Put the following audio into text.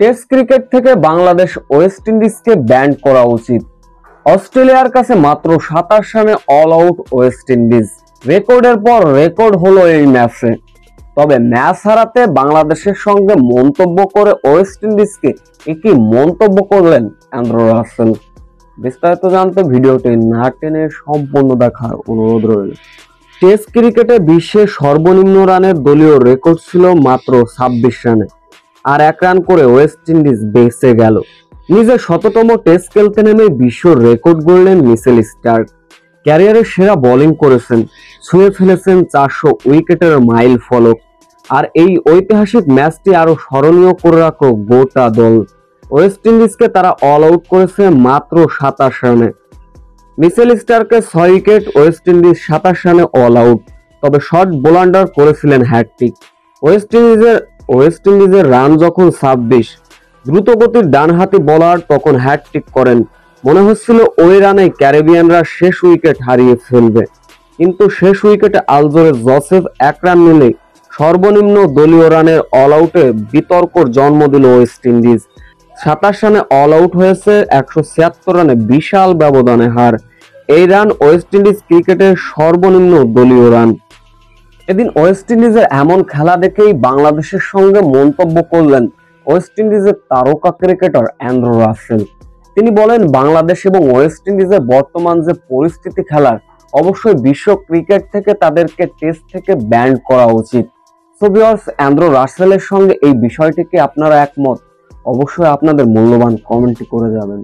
Test cricket থেকে Bangladesh West ইন্ডিজকে ban করা উচিত। অস্ট্রেলিয়ার কাছে মাত্র 27 রানে অল আউট ওয়েস্ট ইন্ডিজ। রেকর্ডের পর রেকর্ড হলো এই ম্যাচে। তবে ম্যাচ হারাতে বাংলাদেশের সঙ্গে মন্তব্য করে ওয়েস্ট ইন্ডিজকে একই মন্তব্য করলেন অ্যান্ড্রু রাসেল। বিস্তারিত জানতে ভিডিওটি না টেনে সম্পূর্ণ দেখার অনুরোধ রইল। টেস্ট ক্রিকেটে বিশ্বের সর্বনিম্ন রানের দলীয় রেকর্ড ছিল মাত্র 26 রানে, আর 1 রান করে ওয়েস্ট ইন্ডিজ বেঁচে গেল। নিজের 100তম টেস্ট খেলতে নেমে বিশ্ব রেকর্ড গড়লেন মিচেল স্টার্ক। ক্যারিয়ারের সেরা বোলিং করেছেন, ছুঁয়ে ফেলেছেন 400 উইকেটের মাইল ফলক। আর এই ঐতিহাসিক ম্যাচটি আরো স্মরণীয় করে রাখো গোটা দল। ওয়েস্ট ইন্ডিজকে তারা অল আউট করেছে মাত্র 27 রানে। মিচেল স্টার্কের 6 উইকেট, ওয়েস্ট ইন্ডিজ 27 রানে অল আউট। তবে শর্ট বোলান্ডার করেছিলেন হ্যাটট্রিক। ওয়েস্ট ইন্ডিজের রান যখন 26, দ্রুতগতির ডানহাতি বোলার তখন হ্যাটট্রিক করেন। মনে হচ্ছিল ওই রানে ক্যারিবিয়ানরা শেষ উইকেট হারিয়ে ফেলবে, কিন্তু শেষ উইকেটে আলজোরে জোসেফ 1 রান নিলে সর্বনিম্ন দলীয় রানের অল আউটে বিতর্কর জন্ম দিল ওয়েস্ট ইন্ডিজ। 27 রানে অল আউট হয়েছে, 176 রানে বিশাল ব্যবধানে হার। এই রান ওয়েস্ট ইন্ডিজ ক্রিকেটের সর্বনিম্ন দলীয় রান। এদিন ওয়েস্ট ইন্ডিজের এমন খেলা দেখেই বাংলাদেশের সঙ্গে মন্তব্য করলেন ওয়েস্ট ইন্ডিজের তারকা ক্রিকেটার অ্যান্ড্রু রাসেল। তিনি বলেন, বাংলাদেশ এবং ওয়েস্ট ইন্ডিজের বর্তমান যে পরিস্থিতি খেলার, অবশ্যই বিশ্ব ক্রিকেট থেকে তাদেরকে টেস্ট থেকে ব্যান করা উচিত। সো ভিউয়ার্স, অ্যান্ড্রু রাসেলের সঙ্গে এই বিষয়টিকে আপনারা একমত? অবশ্যই আপনাদের মূল্যবান কমেন্টটি করে যাবেন।